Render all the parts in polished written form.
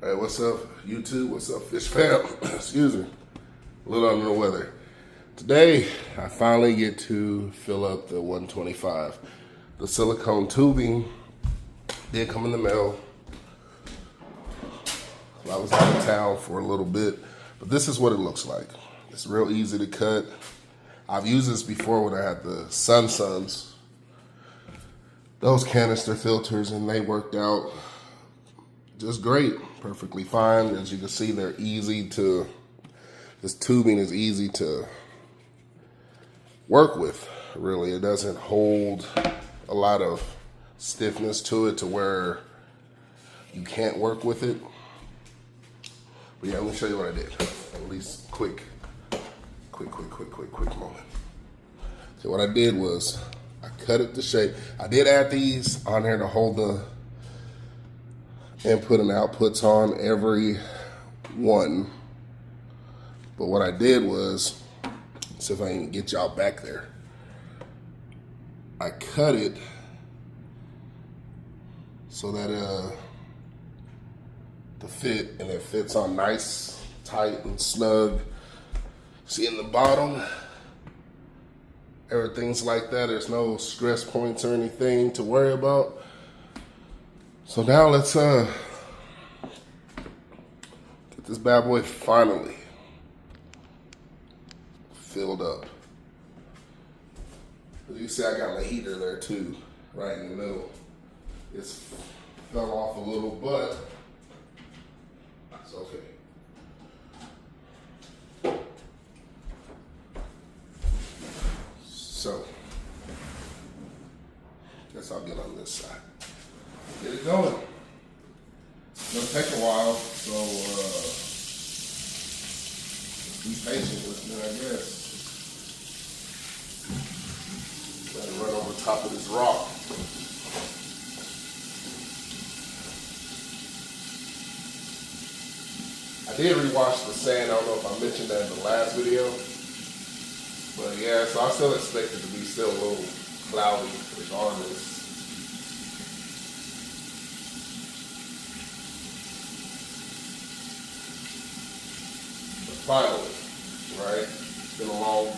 Hey, what's up, YouTube? What's up, Fish Fam? Excuse me. A little under the weather. Today, I finally get to fill up the 125. The silicone tubing did come in the mail. I was out of town for a little bit, but this is what it looks like. It's real easy to cut. I've used this before when I had the Suns, those canister filters, and they worked out just great, perfectly fine. As you can see, they're easy to, this tubing is easy to work with, really. It doesn't hold a lot of stiffness to it to where you can't work with it. But yeah, let me show you what I did. At least quick moment. So what I did was I cut it to shape. I did add these on here to hold the input and outputs on every one. But what I did was, see if I can get y'all back there. I cut it so that the fit, and it fits on nice, tight, and snug. See in the bottom, everything's like that. There's no stress points or anything to worry about. So now let's get this bad boy finally filled up. As you see, I got my heater there too, right in the middle. It's fell off a little, but it's okay. So, guess I'll get on this side. Get it going. It'll take a while, so be patient with me, I guess. Gotta run over top of this rock. I did rewash the sand. I don't know if I mentioned that in the last video. But yeah, so I still expect it to be still a little cloudy regardless. But finally, right? It's been a while.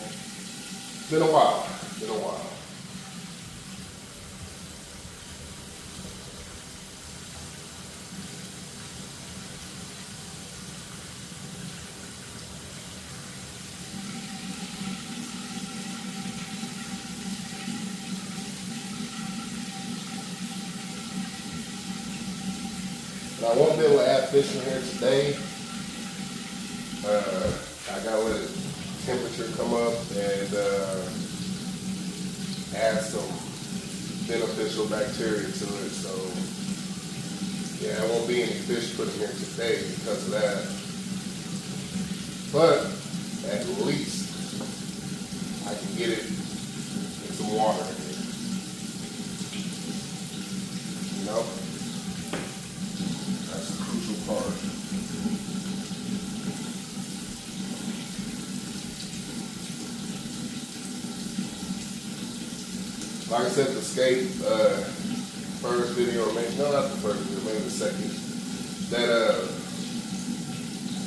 I won't be able to add fish in here today. I gotta let the temperature come up and add some beneficial bacteria to it. So yeah, there won't be any fish put in here today because of that. But at least I can get it in some water in here. You know? Part. Like I said, the skate, first video, or maybe, no, not the first video, maybe the second, that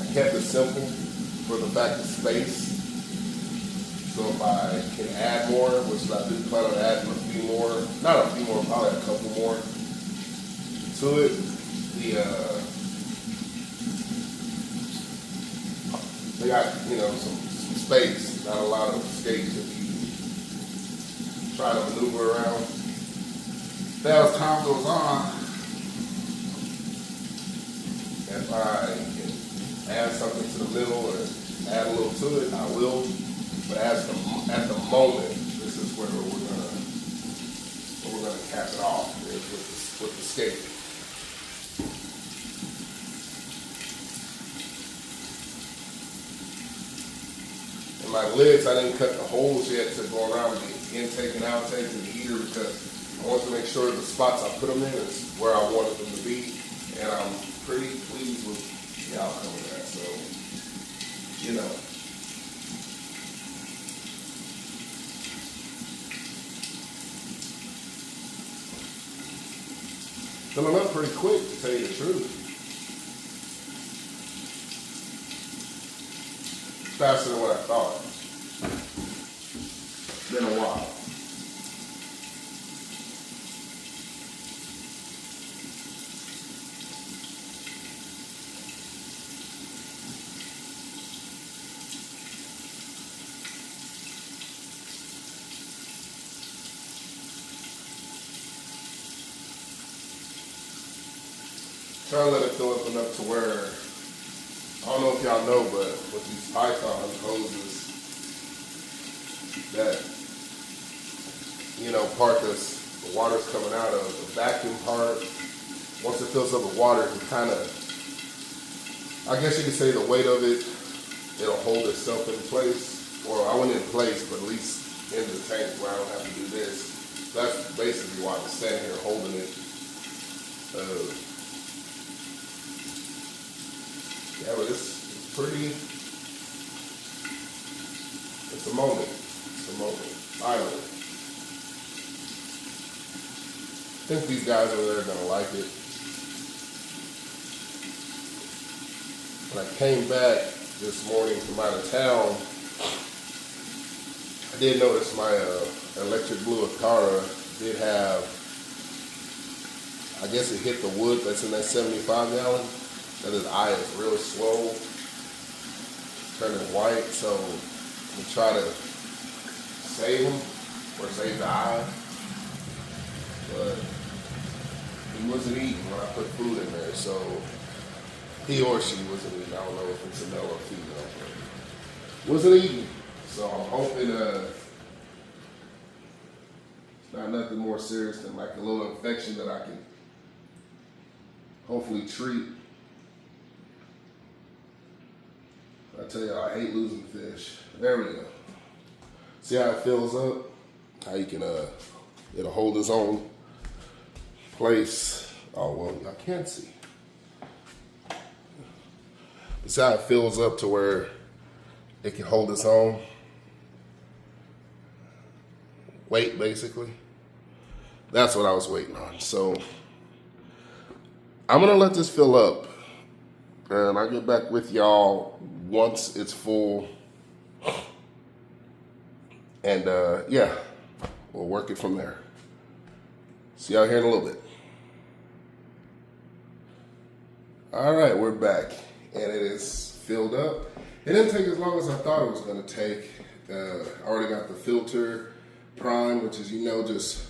I kept it simple for the fact of space. So if I can add more, which I do plan on adding a few more, not a few more, probably a couple more to it, they got, some space, not a lot of skates that you try to maneuver around. But as time goes on, if I can add something to the middle or add a little to it, I will. But at the moment, this is where we're gonna cap it off with the skate. My lids, I didn't cut the holes yet to go around the intake and outtake of the heater because I want to make sure the spots I put them in is where I wanted them to be, and I'm pretty pleased with the outcome of that. So, filling up pretty quick, to tell you the truth. faster than what I thought. It's been a while. Try to let it fill up enough to where, I don't know if y'all know, but with these Python hoses, that, you know, part that's the water's coming out of, the vacuum part, once it fills up with water, it kind of, I guess you could say the weight of it, it'll hold itself in place. Or I wouldn't in place, but at least in the tank where I don't have to do this. So that's basically why I'm standing here holding it. Yeah, but it's pretty, it's a moment. It's a moment. Finally. I think these guys over there are gonna like it. When I came back this morning from out of town, I did notice my electric blue Akara did have, I guess it hit the wood that's in that 75 gallon. That his eye is real slow, turning white, so we try to save him or save the eye. But he wasn't eating when I put food in there, so he or she wasn't eating. I don't know if it's a male or female, but wasn't eating. So I'm hoping it's not nothing more serious than like a little infection that I can hopefully treat. I tell you, I hate losing fish. There we go. See how it fills up? How you can, it'll hold its own place. Oh, well, I can't see. See how it fills up to where it can hold its own weight, basically. That's what I was waiting on. So I'm gonna let this fill up, and I'll get back with y'all once it's full. And yeah, we'll work it from there. See y'all here in a little bit. All right, we're back, and it is filled up. It didn't take as long as I thought it was gonna take. I already got the filter prime, which is, you know, just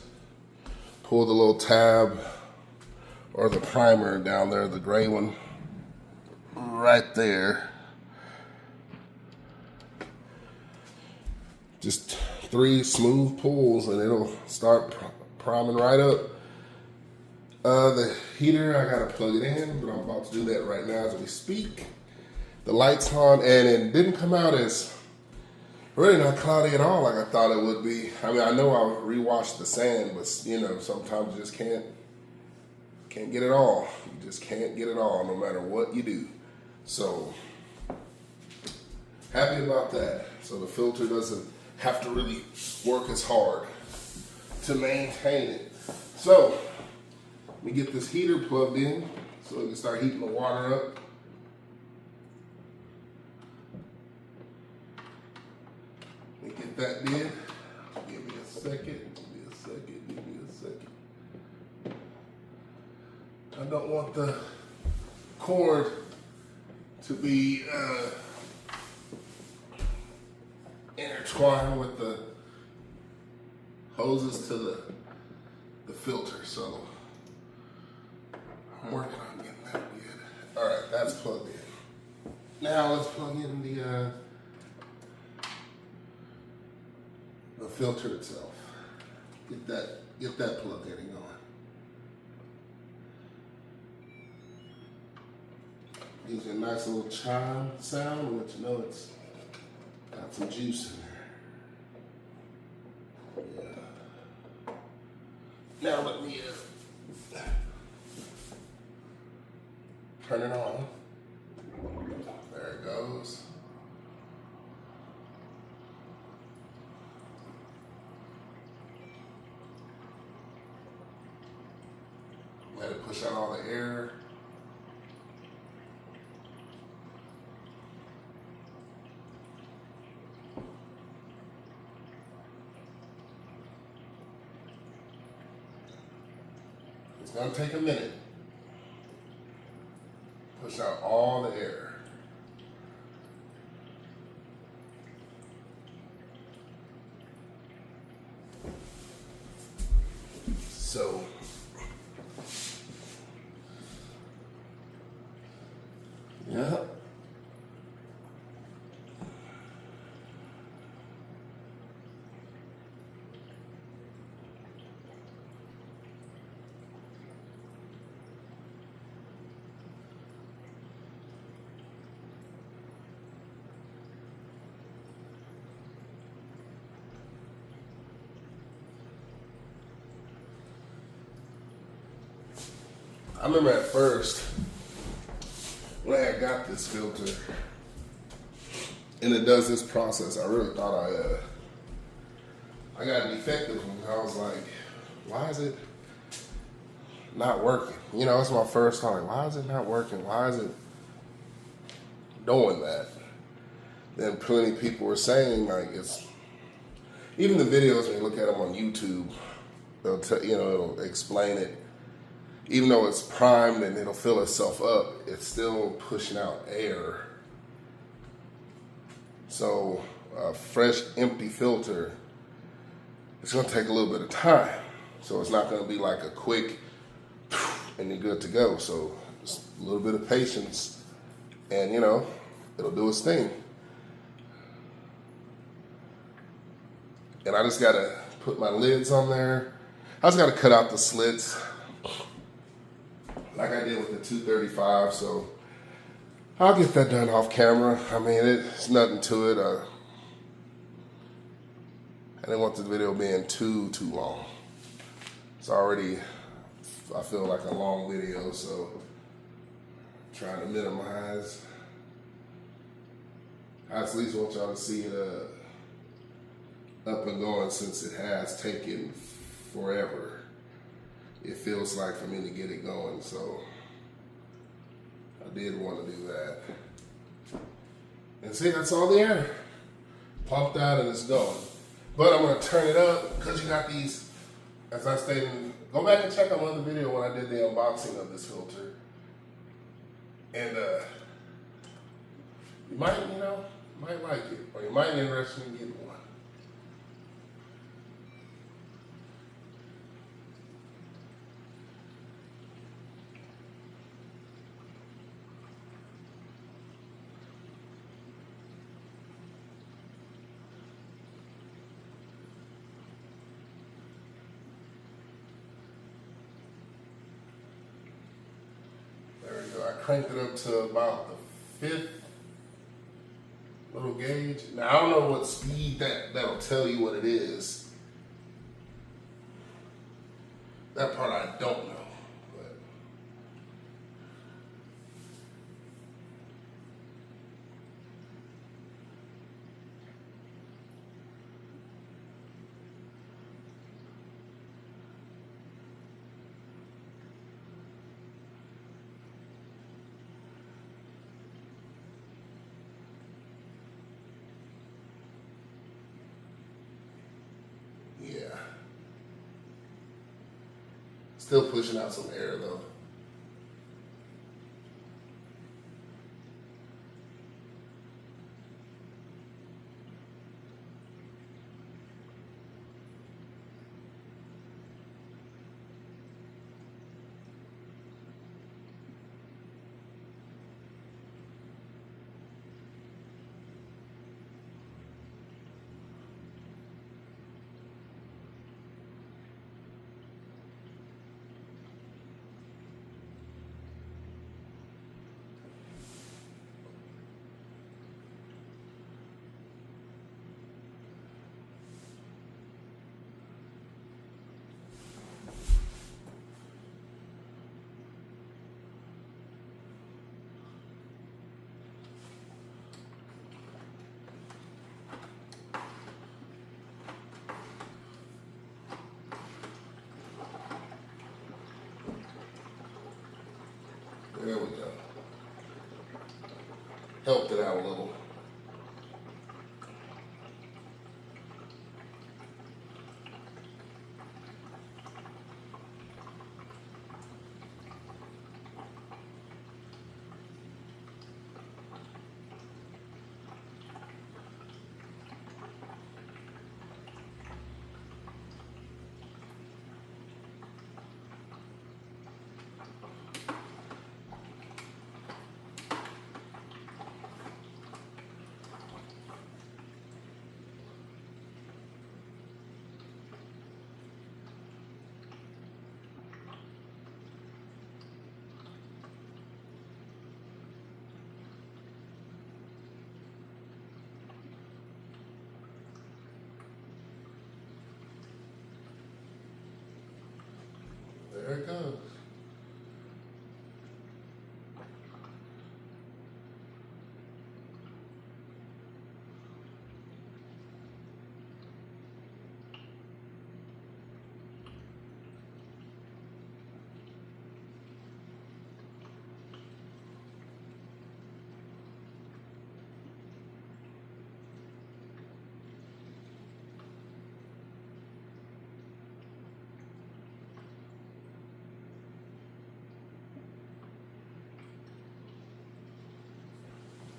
pull the little tab or the primer down there, the gray one, right there. Just 3 smooth pulls and it'll start priming right up. The heater, I gotta plug it in, but I'm about to do that right now as we speak. The light's on, and it didn't come out as really not cloudy at all like I thought it would be. I mean, I know I rewashed the sand, but you know, sometimes you just can't get it all. You just can't get it all no matter what you do. So, happy about that. So the filter doesn't have to really work as hard to maintain it. So, let me get this heater plugged in so we can start heating the water up. Let me get that did. Give me a second. I don't want the cord to be intertwined with the hoses to the filter, so I'm working on getting that good. All right, that's plugged in. Now let's plug in the filter itself. Get that plugged in and going. Gives you a nice little chime sound and let you know it's got some juice in there. Yeah. Now let me turn it on. There it goes. Let it push out all the air. It's gonna take a minute. Push out all the air. So, yeah. I remember at first when I had got this filter and it does this process, I really thought I got a defective one. I was like, why is it not working? You know, it's my first thought. Like, why is it not working? Why is it doing that? Then plenty of people were saying like it's even the videos when you look at them on YouTube, they'll it'll explain it. Even though it's primed and it'll fill itself up, it's still pushing out air. So a fresh, empty filter, it's gonna take a little bit of time. So it's not gonna be like a quick, and you're good to go. So just a little bit of patience and it'll do its thing. And I just gotta put my lids on there. I just gotta cut out the slits like I did with the 235, so I'll get that done off camera. I mean, it's nothing to it. I didn't want the video being too long. It's already, I feel like a long video, so I'm trying to minimize. I at least want y'all to see it up and going since it has taken forever. It feels like for me to get it going, so I did want to do that. And see, that's all the air pumped out and it's going. But I'm gonna turn it up because you got these, as I stated, go back and check out my other video when I did the unboxing of this filter. And you might like it, or you might be interested in getting one. I cranked it up to about the 5th little gauge. Now, I don't know what speed that'll tell you what it is. That part I don't know. But yeah. Still pushing out some air though. There we go. Helped it out a little. There it goes.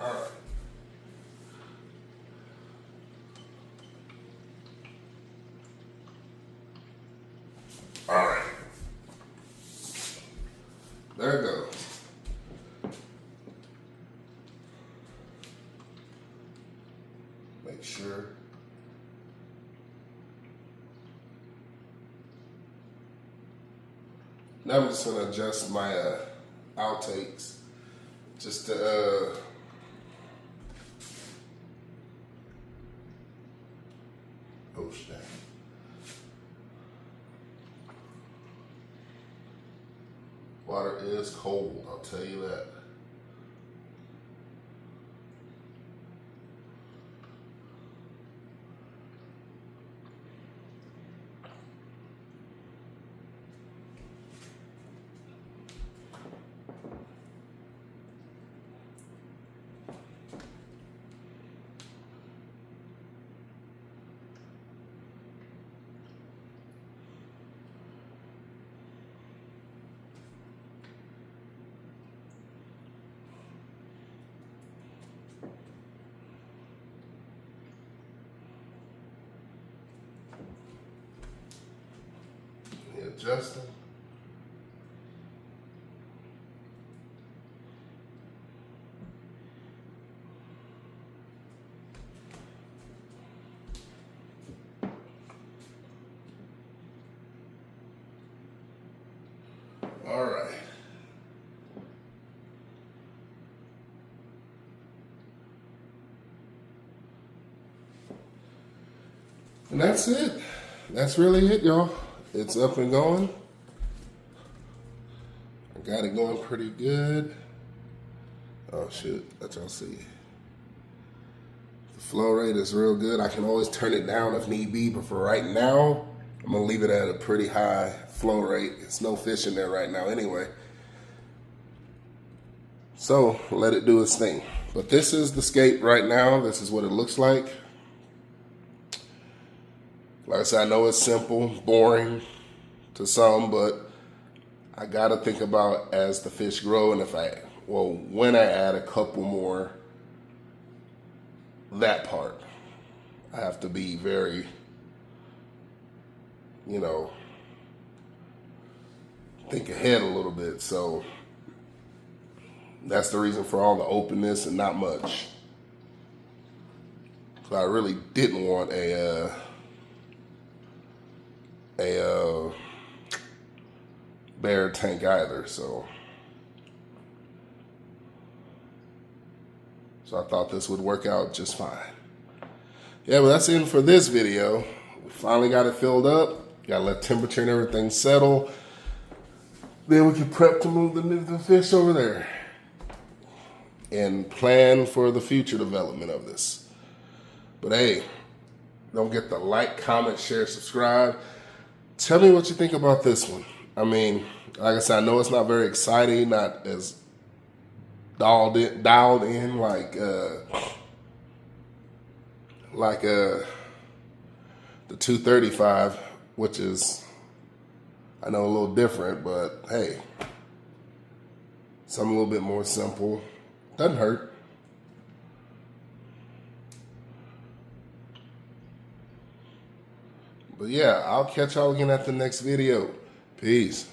All right. All right. There it goes. Make sure. Now I'm just gonna adjust my outtakes just to oh shit. Water is cold, I'll tell you that. Adjusting. All right. And that's it. That's really it, y'all. It's up and going. I got it going pretty good. Oh shit, let y'all see. The flow rate is real good. I can always turn it down if need be, but for right now, I'm gonna leave it at a pretty high flow rate. It's no fish in there right now anyway. So let it do its thing. But this is the skate right now. This is what it looks like. Like I said, I know it's simple, boring to some, but I gotta think about as the fish grow and when I add a couple more, that part. I have to be very, think ahead a little bit. So that's the reason for all the openness and not much. So I really didn't want a bare tank either, so I thought this would work out just fine. Yeah, but that's it for this video. We finally got it filled up. Gotta let temperature and everything settle. Then we can prep to move the fish over there and plan for the future development of this. But hey, don't forget to like, comment, share, subscribe. Tell me what you think about this one. I mean, like I said, I know it's not very exciting, not as dialed in like the 235, which is, I know, a little different, but hey, something a little bit more simple. Doesn't hurt. But yeah, I'll catch y'all again at the next video. Peace.